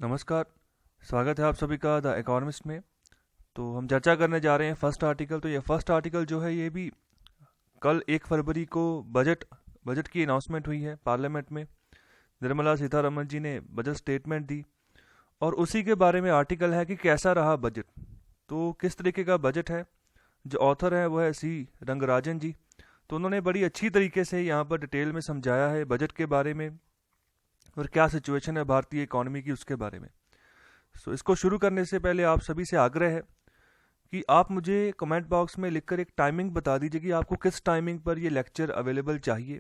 नमस्कार। स्वागत है आप सभी का द इकोनॉमिस्ट में। तो हम चर्चा करने जा रहे हैं फर्स्ट आर्टिकल। तो ये फर्स्ट आर्टिकल जो है ये भी कल 1 फरवरी को बजट बजट की अनाउंसमेंट हुई है पार्लियामेंट में। निर्मला सीतारमण जी ने बजट स्टेटमेंट दी और उसी के बारे में आर्टिकल है कि कैसा रहा बजट। तो किस तरीके का बजट है। जो ऑथर है वो है सी रंगराजन जी। तो उन्होंने बड़ी अच्छी तरीके से यहाँ पर डिटेल में समझाया है बजट के बारे में और क्या सिचुएशन है भारतीय इकोनॉमी की उसके बारे में। इसको शुरू करने से पहले आप सभी से आग्रह है कि आप मुझे कमेंट बॉक्स में लिखकर एक टाइमिंग बता दीजिए कि आपको किस टाइमिंग पर ये लेक्चर अवेलेबल चाहिए।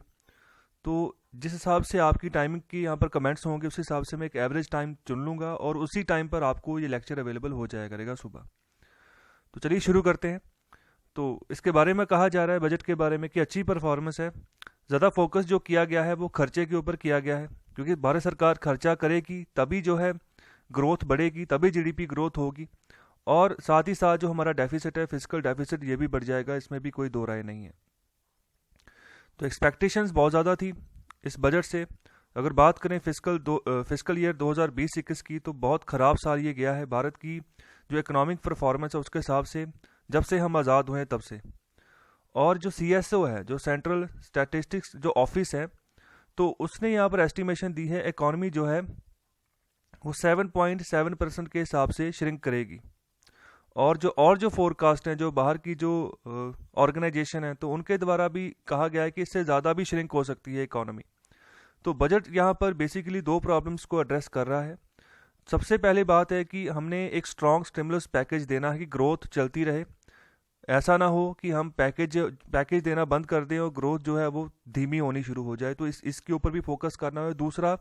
तो जिस हिसाब से आपकी टाइमिंग की यहाँ पर कमेंट्स होंगे उस हिसाब से मैं एक एवरेज टाइम चुन लूँगा और उसी टाइम पर आपको ये लेक्चर अवेलेबल हो जाया करेगा सुबह। तो चलिए शुरू करते हैं। तो इसके बारे में कहा जा रहा है बजट के बारे में कि अच्छी परफॉर्मेंस है। ज़्यादा फोकस जो किया गया है वो खर्चे के ऊपर किया गया है, क्योंकि भारत सरकार खर्चा करेगी तभी जो है ग्रोथ बढ़ेगी, तभी जीडीपी ग्रोथ होगी। और साथ ही साथ जो हमारा डेफिसिट है, फिजिकल डेफिसिट, ये भी बढ़ जाएगा, इसमें भी कोई दो राय नहीं है। तो एक्सपेक्टेशंस बहुत ज़्यादा थी इस बजट से। अगर बात करें फिजिकल ईयर 2020-21 की, तो बहुत ख़राब साल ये गया है भारत की जो इकोनॉमिक परफॉर्मेंस है उसके हिसाब से, जब से हम आज़ाद हुए हैं तब से। और जो सीएसओ है, जो सेंट्रल स्टैटिस्टिक्स जो ऑफिस है, तो उसने यहाँ पर एस्टिमेशन दी है इकॉनमी जो है वो 7.7% के हिसाब से श्रिंक करेगी। और जो फोरकास्ट हैं, जो बाहर की जो ऑर्गेनाइजेशन है, तो उनके द्वारा भी कहा गया है कि इससे ज़्यादा भी श्रिंक हो सकती है इकोनॉमी। तो बजट यहाँ पर बेसिकली दो प्रॉब्लम्स को एड्रेस कर रहा है। सबसे पहली बात है कि हमने एक स्ट्रॉन्ग स्टिमुलस पैकेज देना है कि ग्रोथ चलती रहे। ऐसा ना हो कि हम पैकेज देना बंद कर दें और ग्रोथ जो है वो धीमी होनी शुरू हो जाए। तो इसके ऊपर भी फोकस करना है। दूसरा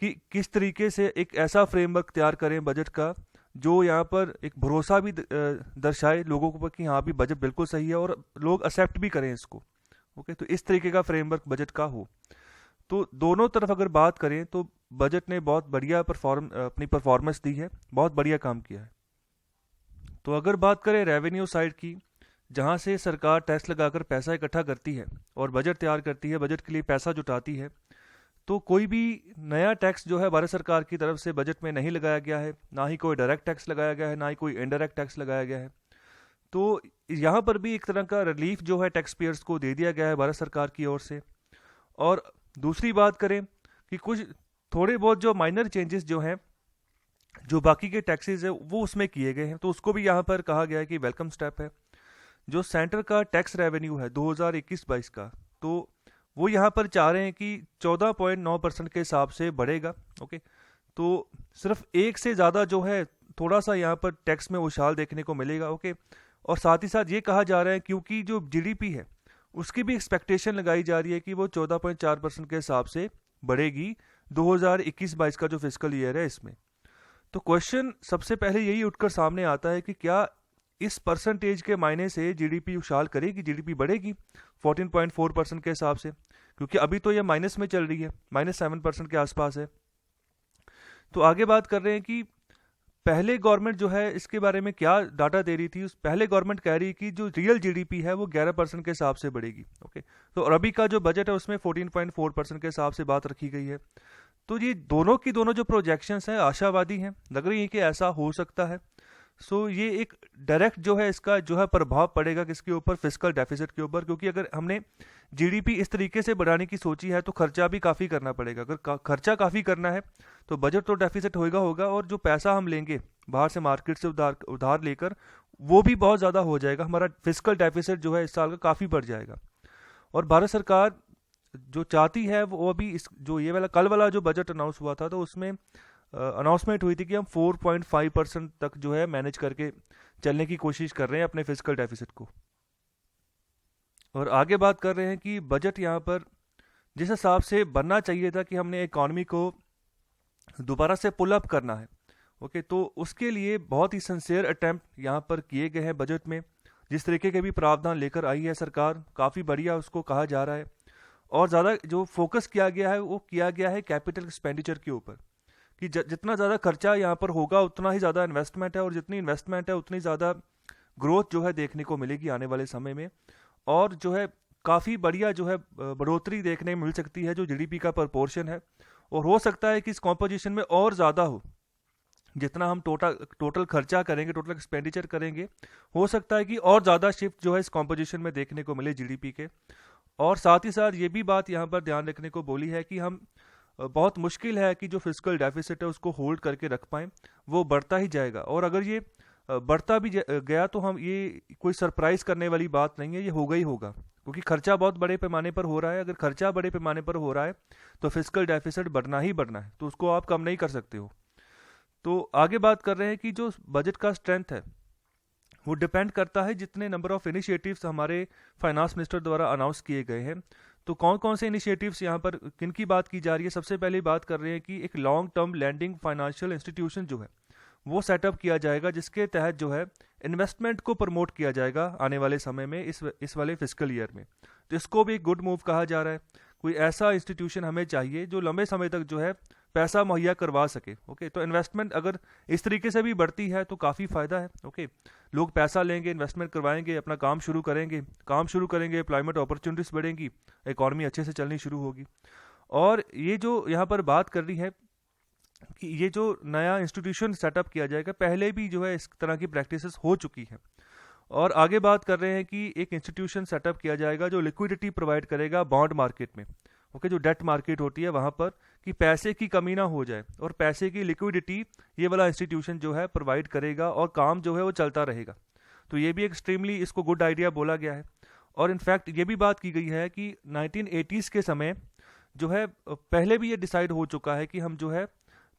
कि किस तरीके से एक ऐसा फ्रेमवर्क तैयार करें बजट का जो यहाँ पर एक भरोसा भी दर्शाए लोगों को कि हाँ भी बजट बिल्कुल सही है और लोग एक्सेप्ट भी करें इसको। ओके, तो इस तरीके का फ्रेमवर्क बजट का हो। तो दोनों तरफ अगर बात करें तो बजट ने बहुत बढ़िया अपनी परफॉर्मेंस दी है, बहुत बढ़िया काम किया है। तो अगर बात करें रेवेन्यू साइड की, जहाँ से सरकार टैक्स लगाकर पैसा इकट्ठा करती है और बजट तैयार करती है, बजट के लिए पैसा जुटाती है, तो कोई भी नया टैक्स जो है भारत सरकार की तरफ से बजट में नहीं लगाया गया है। ना ही कोई डायरेक्ट टैक्स लगाया गया है, ना ही कोई इनडायरेक्ट टैक्स लगाया गया है। तो यहाँ पर भी एक तरह का रिलीफ जो है टैक्स पेयर्स को दे दिया गया है भारत सरकार की ओर से। और दूसरी बात करें कि कुछ थोड़े बहुत जो माइनर चेंजेस जो हैं, जो बाकी के टैक्सेस है वो उसमें किए गए हैं, तो उसको भी यहाँ पर कहा गया है कि वेलकम स्टेप है। जो सेंटर का टैक्स रेवेन्यू है 2021-22 का, तो वो यहाँ पर चाह रहे हैं कि 14.9% के हिसाब से बढ़ेगा। ओके, तो सिर्फ एक से ज़्यादा जो है थोड़ा सा यहाँ पर टैक्स में उछाल देखने को मिलेगा। ओके, और साथ ही साथ ये कहा जा रहा है क्योंकि जो जीडीपी है उसकी भी एक्सपेक्टेशन लगाई जा रही है कि वो 14.4% के हिसाब से बढ़ेगी 2021-22 का जो फिजिकल ईयर है इसमें। तो क्वेश्चन सबसे पहले यही उठकर सामने आता है कि क्या इस परसेंटेज के मायने से जीडीपी उछाल करेगी, जीडीपी बढ़ेगी 14.4% के हिसाब से, क्योंकि अभी तो ये माइनस में चल रही है, -7% के आसपास है। तो आगे बात कर रहे हैं कि पहले गवर्नमेंट जो है इसके बारे में क्या डाटा दे रही थी। उस पहले गवर्नमेंट कह रही कि जो रियल जीडीपी है वो 11% के हिसाब से बढ़ेगी। ओके, तो और अभी का जो बजट है उसमें 14.4% के हिसाब से बात रखी गई है। तो ये दोनों की दोनों जो प्रोजेक्शंस हैं आशावादी हैं, लग रही है कि ऐसा हो सकता है। ये एक डायरेक्ट जो है इसका जो है प्रभाव पड़ेगा किसके ऊपर, फिजिकल डेफिसिट के ऊपर, क्योंकि अगर हमने जीडीपी इस तरीके से बढ़ाने की सोची है तो खर्चा भी काफ़ी करना पड़ेगा। अगर खर्चा काफ़ी करना है तो बजट तो डेफिसिट होगा और जो पैसा हम लेंगे बाहर से मार्केट से उधार लेकर वो भी बहुत ज़्यादा हो जाएगा। हमारा फिजिकल डेफिसिट जो है इस साल का काफ़ी बढ़ जाएगा। और भारत सरकार जो चाहती है वो अभी इस जो ये वाला कल वाला जो बजट अनाउंस हुआ था तो उसमें अनाउंसमेंट हुई थी कि हम 4.5% तक जो है मैनेज करके चलने की कोशिश कर रहे हैं अपने फिजिकल डेफिसिट को। और आगे बात कर रहे हैं कि बजट यहाँ पर जिस हिसाब से बनना चाहिए था कि हमने इकॉनमी को दोबारा से पुल अप करना है। ओके, तो उसके लिए बहुत ही सिंसियर अटेम्प्ट यहाँ पर किए गए हैं बजट में। जिस तरीके के भी प्रावधान लेकर आई है सरकार, काफ़ी बढ़िया उसको कहा जा रहा है। और ज़्यादा जो फोकस किया गया है वो किया गया है कैपिटल एक्सपेंडिचर के ऊपर, कि जितना ज़्यादा खर्चा यहाँ पर होगा उतना ही ज़्यादा इन्वेस्टमेंट है, और जितनी इन्वेस्टमेंट है उतनी ज़्यादा ग्रोथ जो है देखने को मिलेगी आने वाले समय में। और जो है काफ़ी बढ़िया जो है बढ़ोतरी देखने में मिल सकती है जो जीडीपी का प्रपोर्शन है, और हो सकता है कि इस कॉम्पोजिशन में और ज़्यादा हो। जितना हम टोटल खर्चा करेंगे, टोटल एक्सपेंडिचर करेंगे, हो सकता है कि और ज़्यादा शिफ्ट जो है इस कॉम्पोजिशन में देखने को मिले जीडीपी के। और साथ ही साथ ये भी बात यहाँ पर ध्यान रखने को बोली है कि हम बहुत मुश्किल है कि जो फिजिकल डेफिसिट है उसको होल्ड करके रख पाएँ, वो बढ़ता ही जाएगा। और अगर ये बढ़ता भी गया तो हम ये कोई सरप्राइज करने वाली बात नहीं है, ये होगा ही होगा, क्योंकि खर्चा बहुत बड़े पैमाने पर हो रहा है। अगर खर्चा बड़े पैमाने पर हो रहा है तो फिजिकल डेफिसिट बढ़ना ही बढ़ना है, तो उसको आप कम नहीं कर सकते हो। तो आगे बात कर रहे हैं कि जो बजट का स्ट्रेंथ है वो डिपेंड करता है जितने नंबर ऑफ इनिशिएटिव्स हमारे फाइनेंस मिनिस्टर द्वारा अनाउंस किए गए हैं। तो कौन कौन से इनिशिएटिव्स यहाँ पर किन की बात की जा रही है? सबसे पहले बात कर रहे हैं कि एक long term lending financial institution जो है वो सेटअप किया जाएगा, जिसके तहत जो है इन्वेस्टमेंट को प्रमोट किया जाएगा आने वाले समय में, इस वाले फिजिकल ईयर में। तो इसको भी एक गुड मूव कहा जा रहा है। कोई ऐसा इंस्टीट्यूशन हमें चाहिए जो लंबे समय तक जो है पैसा मुहैया करवा सके। ओके, तो इन्वेस्टमेंट अगर इस तरीके से भी बढ़ती है तो काफ़ी फ़ायदा है। ओके, लोग पैसा लेंगे, इन्वेस्टमेंट करवाएंगे, अपना काम शुरू करेंगे, एम्प्लॉयमेंट अपॉर्चुनिटीज़ बढ़ेंगी, इकॉनमी अच्छे से चलनी शुरू होगी। और ये जो यहाँ पर बात कर रही है कि ये जो नया इंस्टीट्यूशन सेटअप किया जाएगा, पहले भी जो है इस तरह की प्रैक्टिसेस हो चुकी हैं। और आगे बात कर रहे हैं कि एक इंस्टीट्यूशन सेटअप किया जाएगा जो लिक्विडिटी प्रोवाइड करेगा बॉन्ड मार्केट में। ओके, जो डेट मार्केट होती है वहाँ पर, कि पैसे की कमी ना हो जाए, और पैसे की लिक्विडिटी ये वाला इंस्टीट्यूशन जो है प्रोवाइड करेगा और काम जो है वो चलता रहेगा। तो ये भी एक्सट्रीमली इसको गुड आइडिया बोला गया है। और इनफैक्ट ये भी बात की गई है कि 1980s के समय जो है पहले भी ये डिसाइड हो चुका है कि हम जो है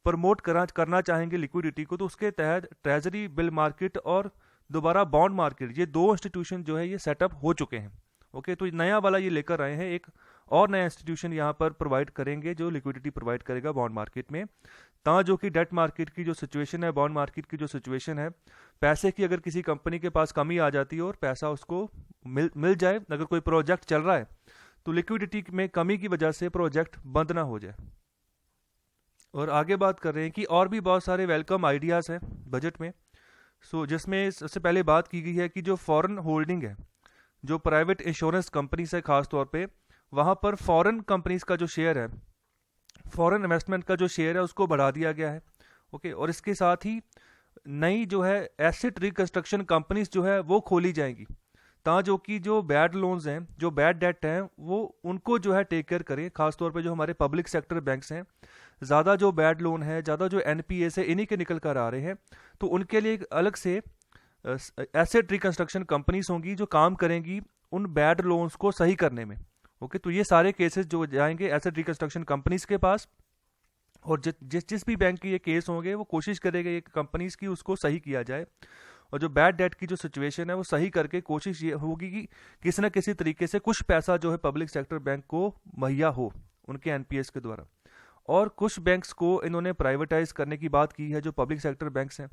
प्रमोट करना चाहेंगे लिक्विडिटी को, तो उसके तहत ट्रेजरी बिल मार्केट और दोबारा बॉन्ड मार्केट, ये दो इंस्टीट्यूशन जो है ये सेटअप हो चुके हैं। ओके, तो नया वाला ये लेकर आए हैं, एक और नया इंस्टीट्यूशन यहाँ पर प्रोवाइड करेंगे जो लिक्विडिटी प्रोवाइड करेगा बॉन्ड मार्केट में, जो कि डेट मार्केट की जो सिचुएशन है, बॉन्ड मार्केट की जो सिचुएशन है, पैसे की अगर किसी कंपनी के पास कमी आ जाती है और पैसा उसको मिल जाए, अगर कोई प्रोजेक्ट चल रहा है तो लिक्विडिटी में कमी की वजह से प्रोजेक्ट बंद ना हो जाए। और आगे बात कर रहे हैं कि और भी बहुत सारे वेलकम आइडियाज़ हैं बजट में। जिसमें सबसे पहले बात की गई है कि जो फॉरेन होल्डिंग है, जो प्राइवेट इंश्योरेंस कंपनीज है खास तौर पे, वहाँ पर फॉरेन कंपनीज का जो शेयर है, फॉरेन इन्वेस्टमेंट का जो शेयर है उसको बढ़ा दिया गया है। ओके, और इसके साथ ही नई जो है एसेट रिकंस्ट्रक्शन कंपनीज जो है वो खोली जाएंगी, जो कि जो बैड लोन्स हैं, जो बैड डेट हैं, वो उनको जो है टेक केयर करें। खासतौर पे जो हमारे पब्लिक सेक्टर बैंक्स हैं, ज़्यादा जो बैड लोन है, ज़्यादा जो एनपीए है, इन्हीं के निकल कर आ रहे हैं, तो उनके लिए एक अलग से एसेट रिकंस्ट्रक्शन कंपनीज होंगी जो काम करेंगी उन बैड लोन्स को सही करने में। ओके, तो ये सारे केसेस जो जाएंगे एसेट रिकंस्ट्रक्शन कंपनीज के पास, और जिस भी बैंक के ये केस होंगे वो कोशिश करेगा ये कंपनीज की उसको सही किया जाए, और जो बैड डेट की जो सिचुएशन है वो सही करके कोशिश ये होगी कि किसी न किसी तरीके से कुछ पैसा जो है पब्लिक सेक्टर बैंक को मुहैया हो उनके एनपीएस के द्वारा। और कुछ बैंक्स को इन्होंने प्राइवेटाइज करने की बात की है, जो पब्लिक सेक्टर बैंक्स हैं।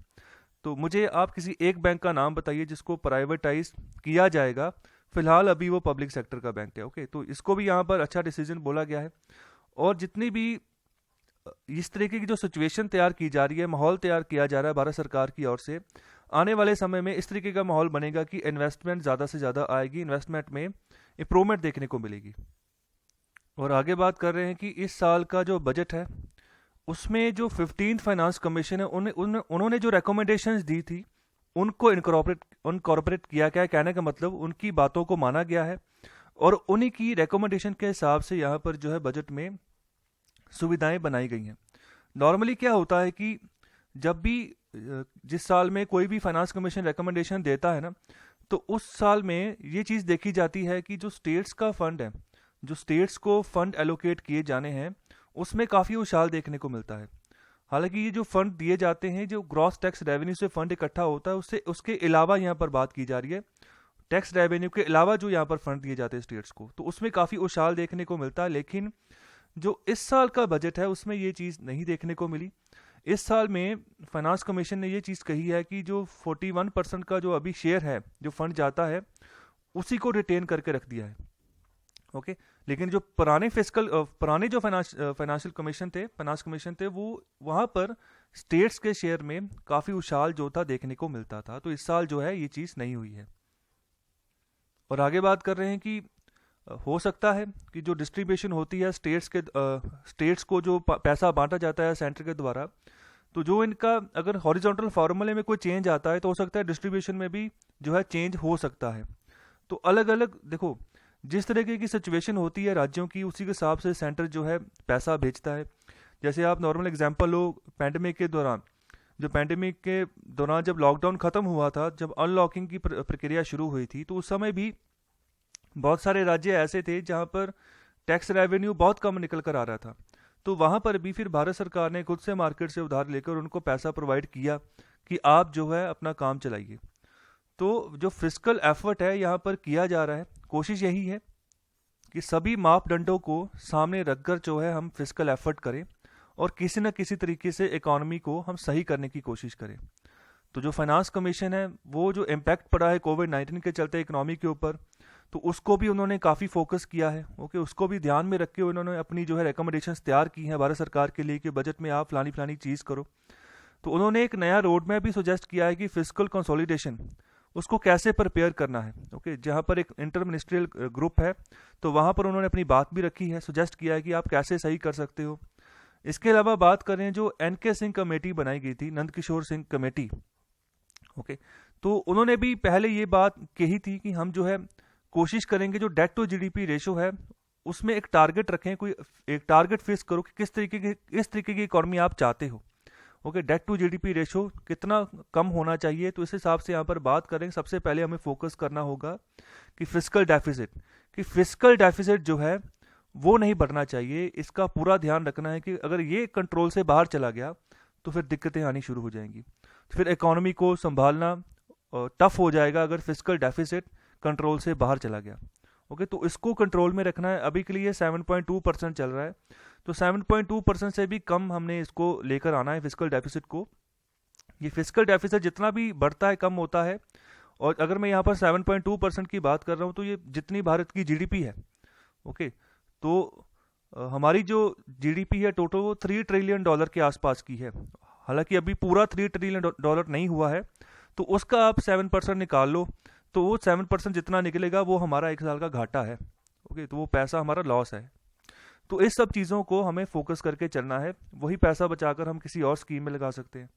तो मुझे आप किसी एक बैंक का नाम बताइए जिसको प्राइवेटाइज किया जाएगा। फिलहाल अभी वो पब्लिक सेक्टर का बैंक है। ओके, तो इसको भी यहाँ पर अच्छा डिसीजन बोला गया है। और जितनी भी इस तरीके की जो सिचुएशन तैयार की जा रही है, माहौल तैयार किया जा रहा है भारत सरकार की ओर से, आने वाले समय में इस तरीके का माहौल बनेगा कि इन्वेस्टमेंट ज़्यादा से ज़्यादा आएगी, इन्वेस्टमेंट में इंप्रूवमेंट देखने को मिलेगी। और आगे बात कर रहे हैं कि इस साल का जो बजट है उसमें जो 15th फाइनेंस कमीशन है उन्होंने जो रिकमेंडेशंस दी थी उनको इनकॉर्पोरेट किया गया है। कहने का मतलब उनकी बातों को माना गया है, और उन्हीं की रिकमेंडेशन के हिसाब से यहाँ पर जो है बजट में सुविधाएं बनाई गई हैं। नॉर्मली क्या होता है कि जब भी जिस साल में कोई भी फाइनेंस कमीशन रिकमेंडेशन देता है ना, तो उस साल में ये चीज़ देखी जाती है कि जो स्टेट्स का फंड है, जो स्टेट्स को फंड एलोकेट किए जाने हैं, उसमें काफ़ी उछाल देखने को मिलता है। हालांकि ये जो फंड दिए जाते हैं, जो ग्रॉस टैक्स रेवेन्यू से फंड इकट्ठा होता है, उसके अलावा यहाँ पर बात की जा रही है, टैक्स रेवेन्यू के अलावा जो यहाँ पर फंड दिए जाते हैं स्टेट्स को, तो उसमें काफ़ी उछाल देखने को मिलता है। लेकिन जो इस साल का बजट है उसमें ये चीज़ नहीं देखने को मिली। इस साल में फाइनेंस कमीशन ने ये चीज़ कही है कि जो 41% का जो अभी शेयर है जो फंड जाता है उसी को रिटेन करके रख दिया है। ओके, लेकिन जो पुराने जो फाइनेंशियल कमीशन थे वो वहाँ पर स्टेट्स के शेयर में काफ़ी उछाल जो था देखने को मिलता था। तो इस साल जो है ये चीज़ नहीं हुई है। और आगे बात कर रहे हैं कि हो सकता है कि जो डिस्ट्रीब्यूशन होती है स्टेट्स को जो पैसा बांटा जाता है सेंटर के द्वारा, तो जो इनका अगर हॉरिजॉन्टल फार्मूले में कोई चेंज आता है तो हो सकता है डिस्ट्रीब्यूशन में भी जो है चेंज हो सकता है। तो अलग अलग देखो, जिस तरीके की सिचुएशन होती है राज्यों की, उसी के हिसाब से सेंटर जो है पैसा भेजता है। जैसे आप नॉर्मल एग्जांपल लो, पैंडेमिक के दौरान, जो पैंडेमिक के दौरान जब लॉकडाउन ख़त्म हुआ था, जब अनलॉकिंग की प्रक्रिया शुरू हुई थी, तो उस समय भी बहुत सारे राज्य ऐसे थे जहाँ पर टैक्स रेवेन्यू बहुत कम निकल कर आ रहा था। तो वहाँ पर भी फिर भारत सरकार ने खुद से मार्केट से उधार लेकर उनको पैसा प्रोवाइड किया कि आप जो है अपना काम चलाइए। तो जो फिस्कल एफर्ट है यहाँ पर किया जा रहा है, कोशिश यही है कि सभी मापदंडों को सामने रखकर जो है हम फिस्कल एफर्ट करें और किसी न किसी तरीके से इकॉनमी को हम सही करने की कोशिश करें। तो जो फाइनेंस कमीशन है, वो जो इम्पैक्ट पड़ा है कोविड-19 के चलते इकनॉमी के ऊपर, तो उसको भी उन्होंने काफ़ी फोकस किया है। ओके, उसको भी ध्यान में रख के उन्होंने अपनी जो है रिकमेंडेशंस तैयार की हैं भारत सरकार के लिए कि बजट में आप फलानी फलानी चीज़ करो। तो उन्होंने एक नया रोड मैप भी सजेस्ट किया है कि फिस्कल कंसोलिडेशन उसको कैसे प्रिपेयर करना है। ओके, जहाँ पर एक इंटर मिनिस्ट्रियल ग्रुप है, तो वहाँ पर उन्होंने अपनी बात भी रखी है, सजेस्ट किया है कि आप कैसे सही कर सकते हो। इसके अलावा बात करें, जो एन.के. सिंह कमेटी बनाई गई थी, नंद किशोर सिंह कमेटी, ओके, तो उन्होंने भी पहले ये बात कही थी कि हम जो है कोशिश करेंगे जो डेट टू जीडीपी रेशो है उसमें एक टारगेट रखें, कोई एक टारगेट फिक्स करो कि किस तरीके की इकॉनमी आप चाहते हो। Okay, debt to GDP ratio कितना कम होना चाहिए, तो इस हिसाब से यहाँ पर बात करें। सबसे पहले हमें फोकस करना होगा कि फिस्कल डेफिसिट जो है वो नहीं बढ़ना चाहिए। इसका पूरा ध्यान रखना है कि अगर ये कंट्रोल से बाहर चला गया तो फिर दिक्कतें आनी शुरू हो जाएंगी। तो फिर इकोनॉमी को संभालना टफ हो जाएगा अगर फिस्कल डेफिसिट कंट्रोल से बाहर चला गया। ओके, तो इसको कंट्रोल में रखना है। अभी के लिए 7.2% चल रहा है, तो 7.2% से भी कम हमने इसको लेकर आना है फिस्कल डेफिसिट को। ये फिस्कल डेफिसिट जितना भी बढ़ता है कम होता है। और अगर मैं यहाँ पर 7.2% की बात कर रहा हूँ, तो ये जितनी भारत की जीडीपी है, ओके, तो हमारी जो जीडीपी है टोटल वो $3 ट्रिलियन के आसपास की है। हालांकि अभी पूरा $3 ट्रिलियन नहीं हुआ है, तो उसका आप 7% निकाल लो, तो वो 7% जितना निकलेगा वो हमारा एक साल का घाटा है। ओके, तो वो पैसा हमारा लॉस है। तो इस सब चीज़ों को हमें फोकस करके चलना है, वही पैसा बचाकर हम किसी और स्कीम में लगा सकते हैं।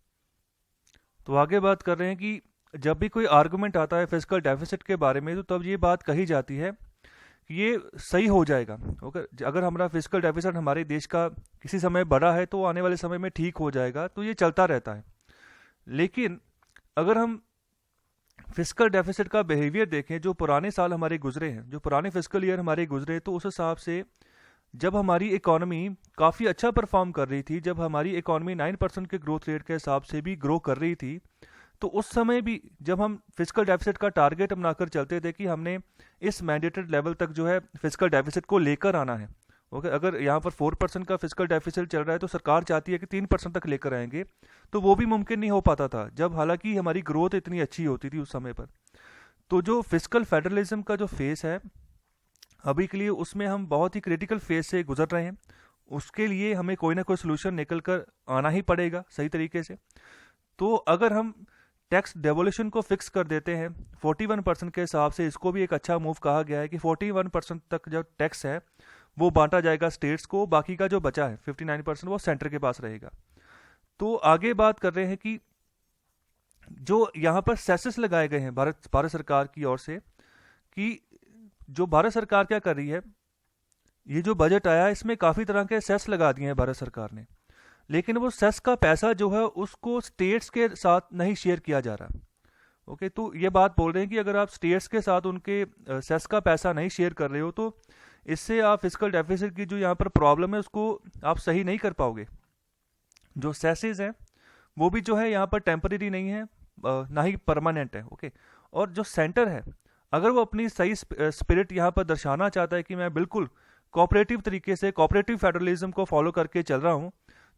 तो आगे बात कर रहे हैं कि जब भी कोई आर्गुमेंट आता है फिस्कल डेफिसिट के बारे में, तो तब ये बात कही जाती है कि ये सही हो जाएगा। ओके, अगर हमारा फिस्कल डेफिसिट हमारे देश का किसी समय बढ़ा है तो आने वाले समय में ठीक हो जाएगा, तो ये चलता रहता है। लेकिन अगर हम फिस्कल डेफिसिट का बिहेवियर देखें, जो पुराने साल हमारे गुजरे हैं, जो पुराने फिस्कल ईयर हमारे गुजरे, तो उस हिसाब से जब हमारी इकोनॉमी काफ़ी अच्छा परफॉर्म कर रही थी, जब हमारी इकोनॉमी 9% के ग्रोथ रेट के हिसाब से भी ग्रो कर रही थी, तो उस समय भी जब हम फिस्कल डेफिसिट का टारगेट बनाकर चलते थे कि हमने इस मैंडेटेड लेवल तक जो है फिस्कल डेफिसिट को लेकर आना है। ओके, अगर यहाँ पर 4% का फिस्कल डेफिसिट चल रहा है तो सरकार चाहती है कि 3% तक लेकर आएंगे, तो वो भी मुमकिन नहीं हो पाता था, जब हालांकि हमारी ग्रोथ इतनी अच्छी होती थी उस समय पर। तो जो फिस्कल फेडरलिज्म का जो फेस है अभी के लिए, उसमें हम बहुत ही क्रिटिकल फेज से गुजर रहे हैं। उसके लिए हमें कोई ना कोई सोल्यूशन निकल कर आना ही पड़ेगा सही तरीके से। तो अगर हम टैक्स डेवोल्यूशन को फिक्स कर देते हैं 41% के हिसाब से, इसको भी एक अच्छा मूव कहा गया है कि 41% तक जो टैक्स है वो बांटा जाएगा स्टेट्स को, बाकी का जो बचा है 59% वो सेंटर के पास रहेगा। तो आगे बात कर रहे हैं कि जो यहाँ पर सेसेस लगाए गए हैं भारत सरकार की ओर से, कि जो भारत सरकार क्या कर रही है, ये जो बजट आया इसमें काफ़ी तरह के सेस लगा दिए हैं भारत सरकार ने, लेकिन वो सेस का पैसा जो है उसको स्टेट्स के साथ नहीं शेयर किया जा रहा। ओके, तो ये बात बोल रहे हैं कि अगर आप स्टेट्स के साथ उनके सेस का पैसा नहीं शेयर कर रहे हो, तो इससे आप फिस्कल डेफिसिट की जो यहाँ पर प्रॉब्लम है उसको आप सही नहीं कर पाओगे। जो सेसेस हैं वो भी जो है यहाँ पर टेम्परेरी नहीं है, ना ही परमानेंट है। ओके, और जो सेंटर है, अगर वो अपनी सही स्पिरिट यहाँ पर दर्शाना चाहता है कि मैं बिल्कुल कोऑपरेटिव तरीके से कोऑपरेटिव फेडरलिज्म को फॉलो करके चल रहा हूँ,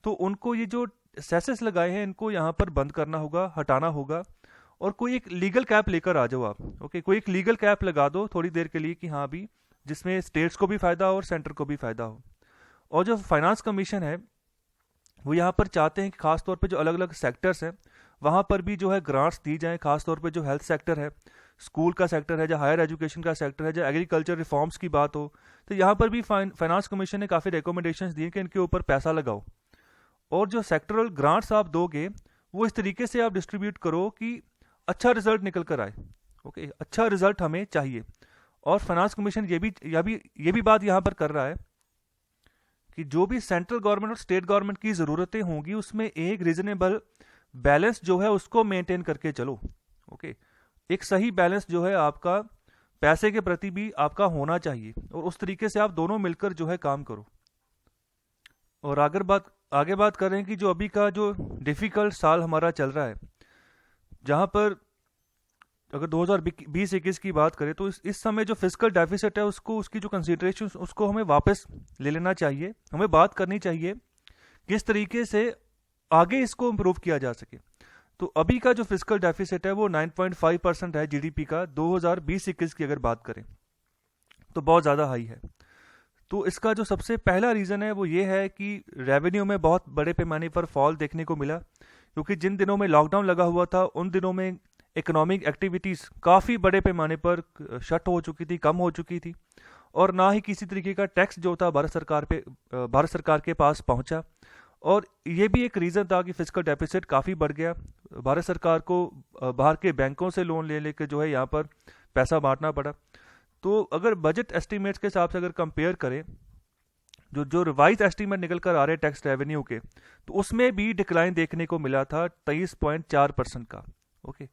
तो उनको ये जो सेसेस लगाए हैं इनको यहाँ पर बंद करना होगा, हटाना होगा, और कोई एक लीगल कैप लेकर आ जाओ आप। ओके, कोई एक लीगल कैप लगा दो थोड़ी देर के लिए कि हाँ भी, जिसमें स्टेट्स को भी फायदा हो और सेंटर को भी फायदा हो। और जो फाइनेंस कमीशन है वो यहाँ पर चाहते हैं कि खासतौर पर जो अलग अलग सेक्टर्स हैं वहाँ पर भी जो है ग्रांट्स दी जाएँ, खासतौर पर जो हेल्थ सेक्टर है, स्कूल का सेक्टर है, जो हायर एजुकेशन का सेक्टर है, जो एग्रीकल्चर रिफॉर्म्स की बात हो, तो यहाँ पर भी फाइनेंस कमीशन ने काफ़ी रिकमेंडेशंस दी कि इनके ऊपर पैसा लगाओ। और जो सेक्टरल ग्रांट्स आप दोगे वो इस तरीके से आप डिस्ट्रीब्यूट करो कि अच्छा रिजल्ट निकल कर आए। ओके, अच्छा रिजल्ट हमें चाहिए। और फाइनेंस कमीशन ये भी बात यहाँ पर कर रहा है कि जो भी सेंट्रल गवर्नमेंट और स्टेट गवर्नमेंट की ज़रूरतें होंगी उसमें एक रीजनेबल बैलेंस जो है उसको मेंटेन करके चलो। ओके, एक सही बैलेंस जो है आपका पैसे के प्रति भी आपका होना चाहिए, और उस तरीके से आप दोनों मिलकर जो है काम करो। और आगे बात करें कि जो अभी का जो डिफ़िकल्ट साल हमारा चल रहा है, जहाँ पर अगर 2020-21 की बात करें तो इस समय जो फिजिकल डेफिसिट है उसको, उसकी जो कंसीडरेशन उसको हमें वापस ले लेना चाहिए। हमें बात करनी चाहिए किस तरीके से आगे इसको इम्प्रूव किया जा सके। तो अभी का जो फिजिकल डेफिसिट है वो 9.5% है जीडीपी का। 2020-21 की अगर बात करें तो बहुत ज़्यादा हाई है। तो इसका जो सबसे पहला रीज़न है वो ये है कि रेवेन्यू में बहुत बड़े पैमाने पर फॉल देखने को मिला, क्योंकि जिन दिनों में लॉकडाउन लगा हुआ था उन दिनों में इकोनॉमिक एक्टिविटीज़ काफ़ी बड़े पैमाने पर शट हो चुकी थी, कम हो चुकी थी, और ना ही किसी तरीके का टैक्स जो था भारत सरकार के पास पहुंचा। और ये भी एक रीज़न था कि फिजिकल डेफिसिट काफ़ी बढ़ गया। भारत सरकार को बाहर के बैंकों से लोन ले लेकर जो है यहाँ पर पैसा बांटना पड़ा। तो अगर बजट एस्टिमेट्स के हिसाब से अगर कंपेयर करें, जो रिवाइज एस्टीमेट निकल कर आ रहे टैक्स रेवेन्यू के, तो उसमें भी डिक्लाइन देखने को मिला था 23.4% का। ओके,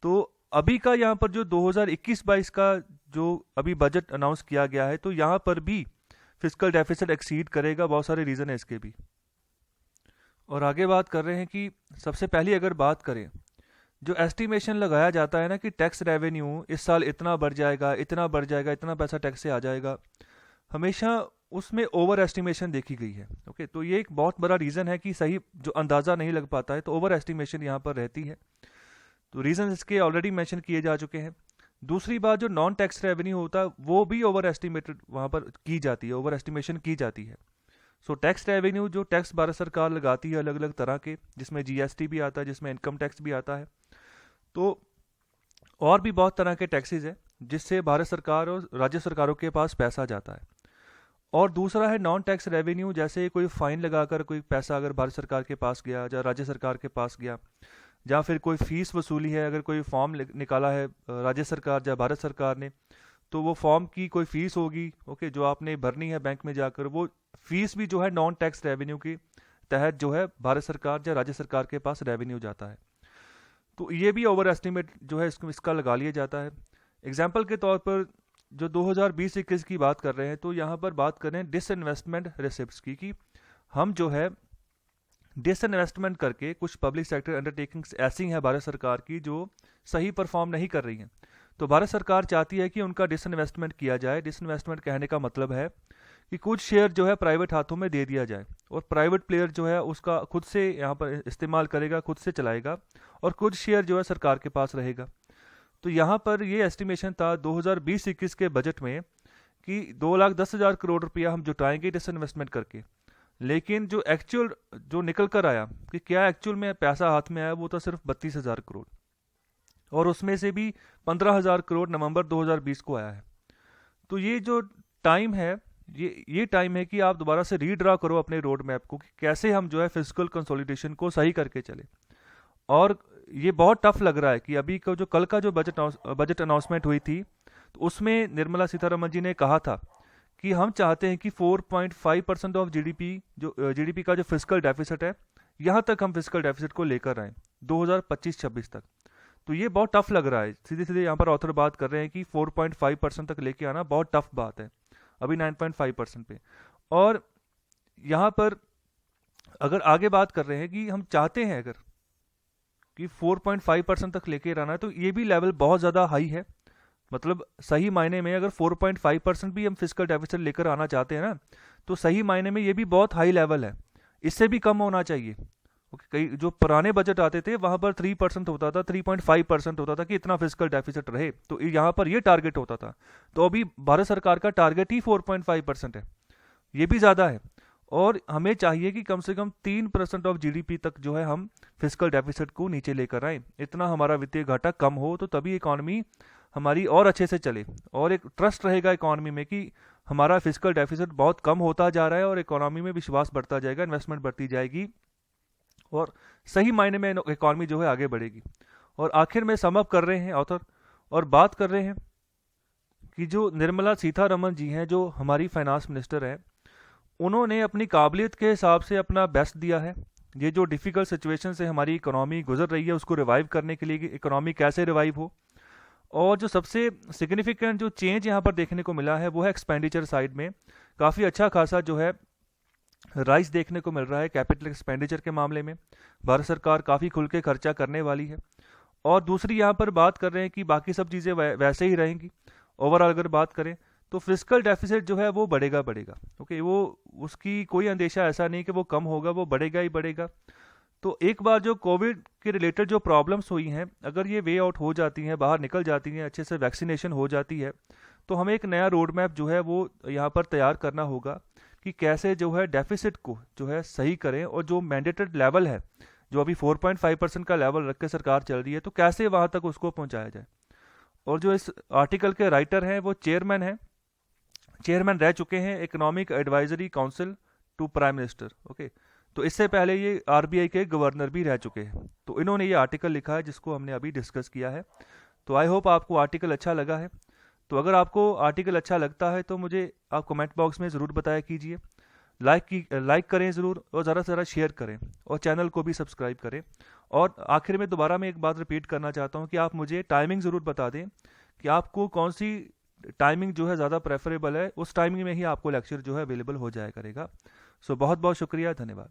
तो अभी का यहाँ पर जो 2021-22 का जो अभी बजट अनाउंस किया गया है, तो यहाँ पर भी फिजिकल डेफिसिट एक्सीड करेगा। बहुत सारे रीज़न है इसके भी। और आगे बात कर रहे हैं कि सबसे पहली अगर बात करें, जो एस्टिमेशन लगाया जाता है ना कि टैक्स रेवेन्यू इस साल इतना बढ़ जाएगा, इतना बढ़ जाएगा, इतना पैसा टैक्स से आ जाएगा, हमेशा उसमें ओवर एस्टिमेशन देखी गई है। ओके, तो ये एक बहुत बड़ा रीज़न है कि सही जो अंदाज़ा नहीं लग पाता है, तो ओवर एस्टिमेशन यहाँ पर रहती है। तो रीज़न इसके ऑलरेडी मेंशन किए जा चुके हैं। दूसरी बात, जो नॉन टैक्स रेवेन्यू होता है वो भी ओवर एस्टिमेटेड वहाँ पर की जाती है, ओवर एस्टिमेशन की जाती है। सो टैक्स रेवेन्यू, जो टैक्स भारत सरकार लगाती है अलग अलग तरह के, जिसमें जीएसटी भी आता है, जिसमें इनकम टैक्स भी आता है, तो और भी बहुत तरह के टैक्सेस है जिससे भारत सरकार और राज्य सरकारों के पास पैसा जाता है। और दूसरा है नॉन टैक्स रेवेन्यू, जैसे कोई फाइन लगाकर कोई पैसा अगर भारत सरकार के पास गया या राज्य सरकार के पास गया, या फिर कोई फीस वसूली है, अगर कोई फॉर्म निकाला है राज्य सरकार या भारत सरकार ने, तो वो फॉर्म की कोई फीस होगी, ओके, जो आपने भरनी है बैंक में जाकर, वो फीस भी जो है नॉन टैक्स रेवेन्यू के तहत जो है भारत सरकार या राज्य सरकार के पास रेवेन्यू जाता है। तो ये भी ओवर एस्टिमेट जो है इसका लगा लिया जाता है। एग्जाम्पल के तौर पर जो 2020-21 की बात कर रहे हैं, तो यहाँ पर बात करें डिसइन्वेस्टमेंट रिसिप्ट्स की, कि हम जो है डिसइन्वेस्टमेंट करके कुछ पब्लिक सेक्टर अंडरटेकिंग्स ऐसी हैं भारत सरकार की जो सही परफॉर्म नहीं कर रही हैं, तो भारत सरकार चाहती है कि उनका डिसइन्वेस्टमेंट किया जाए। डिसइन्वेस्टमेंट कहने का मतलब है कि कुछ शेयर जो है प्राइवेट हाथों में दे दिया जाए, और प्राइवेट प्लेयर जो है उसका खुद से यहाँ पर इस्तेमाल करेगा, खुद से चलाएगा, और कुछ शेयर जो है सरकार के पास रहेगा। तो यहाँ पर ये एस्टिमेशन था 2020-21 के बजट में कि 2,10,000 करोड़ रुपया हम जुटाएंगे डिसइन्वेस्टमेंट करके, लेकिन जो एक्चुअल जो निकल कर आया कि क्या एक्चुअल में पैसा हाथ में आया, वो था सिर्फ 32,000 करोड़, और उसमें से भी 15,000 करोड़ नवंबर 2020 को आया है। तो ये जो टाइम है, ये टाइम है कि आप दोबारा से रीड्रा करो अपने रोड मैप को कि कैसे हम जो है फिजिकल कंसोलिडेशन को सही करके चले। और ये बहुत टफ लग रहा है कि अभी का जो कल का जो बजट अनाउंसमेंट हुई थी, तो उसमें निर्मला सीतारमण जी ने कहा था कि हम चाहते हैं कि 4.5% ऑफ जीडीपी का जो फिजिकल डेफिसिट है, यहाँ तक हम फिजिकल डेफिसिट को लेकर आए 2025-26 तक। तो ये बहुत टफ लग रहा है। सीधे सीधे यहाँ पर ऑथर बात कर रहे हैं कि 4.5% तक लेके आना बहुत टफ बात है, अभी 9.5% पे। और यहाँ पर अगर आगे बात कर रहे हैं कि हम चाहते हैं अगर कि 4.5% तक लेके आना है, तो ये भी लेवल बहुत ज़्यादा हाई है। मतलब सही मायने में अगर 4.5% भी हम फिजिकल डेफिसिट लेकर आना चाहते हैं ना, तो सही मायने में ये भी बहुत हाई लेवल है, इससे भी कम होना चाहिए। कई जो पुराने बजट आते थे वहां पर 3% होता था, 3.5% होता था कि इतना फिजिकल डेफिसिट रहे, तो यहाँ पर ये टारगेट होता था। तो अभी भारत सरकार का टारगेट ही 4.5% है, ये भी ज़्यादा है। और हमें चाहिए कि कम से कम 3% ऑफ जीडीपी तक जो है हम फिजिकल डेफिसिट को नीचे लेकर आए, इतना हमारा वित्तीय घाटा कम हो, तो तभी इकॉनमी हमारी और अच्छे से चले, और एक ट्रस्ट रहेगा इकॉनमी में कि हमारा फिजिकल डेफिसिट बहुत कम होता जा रहा है और इकोनॉमी में विश्वास बढ़ता जाएगा, इन्वेस्टमेंट बढ़ती जाएगी और सही मायने में इकोनॉमी जो है आगे बढ़ेगी। और आखिर में समअप कर रहे हैं ऑथर और बात कर रहे हैं कि जो निर्मला सीतारमण जी हैं, जो हमारी फाइनेंस मिनिस्टर हैं, उन्होंने अपनी काबिलियत के हिसाब से अपना बेस्ट दिया है। ये जो डिफ़िकल्ट सिचुएशन से हमारी इकोनॉमी गुजर रही है उसको रिवाइव करने के लिए कि इकोनॉमी कैसे रिवाइव हो। और जो सबसे सिग्निफिकेंट जो चेंज यहाँ पर देखने को मिला है वो है एक्सपेंडिचर साइड में। काफ़ी अच्छा खासा जो है राइज देखने को मिल रहा है कैपिटल एक्सपेंडिचर के मामले में। भारत सरकार काफ़ी खुल के खर्चा करने वाली है। और दूसरी यहाँ पर बात कर रहे हैं कि बाकी सब चीज़ें वैसे ही रहेंगी। ओवरऑल अगर बात करें तो फिजिकल डेफिसिट जो है वो बढ़ेगा। ओके, वो उसकी कोई अंदेशा ऐसा नहीं कि वो कम होगा, वो बढ़ेगा ही बढ़ेगा। तो एक बार जो कोविड के रिलेटेड जो प्रॉब्लम्स हुई हैं, अगर ये वे आउट हो जाती हैं, बाहर निकल जाती हैं, अच्छे से वैक्सीनेशन हो जाती है, तो हमें एक नया रोड मैप जो है वो यहाँ पर तैयार करना होगा कि कैसे जो है डेफिसिट को जो है सही करें और जो मैंडेटेड लेवल है, जो अभी 4.5% का लेवल रख के सरकार चल रही है, तो कैसे वहाँ तक उसको पहुँचाया जाए। और जो इस आर्टिकल के राइटर हैं वो चेयरमैन रह चुके हैं economic advisory council to prime minister. Okay, तो इससे पहले ये आरबीआई के गवर्नर भी रह चुके हैं। तो इन्होंने ये आर्टिकल लिखा है जिसको हमने अभी डिस्कस किया है। तो आई होप आपको आर्टिकल अच्छा लगा है। तो अगर आपको आर्टिकल अच्छा लगता है तो मुझे आप कमेंट बॉक्स में ज़रूर बताया कीजिए। लाइक करें ज़रूर और ज़्यादा से ज़्यादा शेयर करें और चैनल को भी सब्सक्राइब करें। और आखिर में दोबारा मैं एक बात रिपीट करना चाहता हूँ कि आप मुझे टाइमिंग ज़रूर बता दें कि आपको कौन सी टाइमिंग जो है ज़्यादा प्रेफरेबल है। उस टाइमिंग में ही आपको लेक्चर जो है अवेलेबल हो जाया करेगा। सो बहुत बहुत शुक्रिया, धन्यवाद।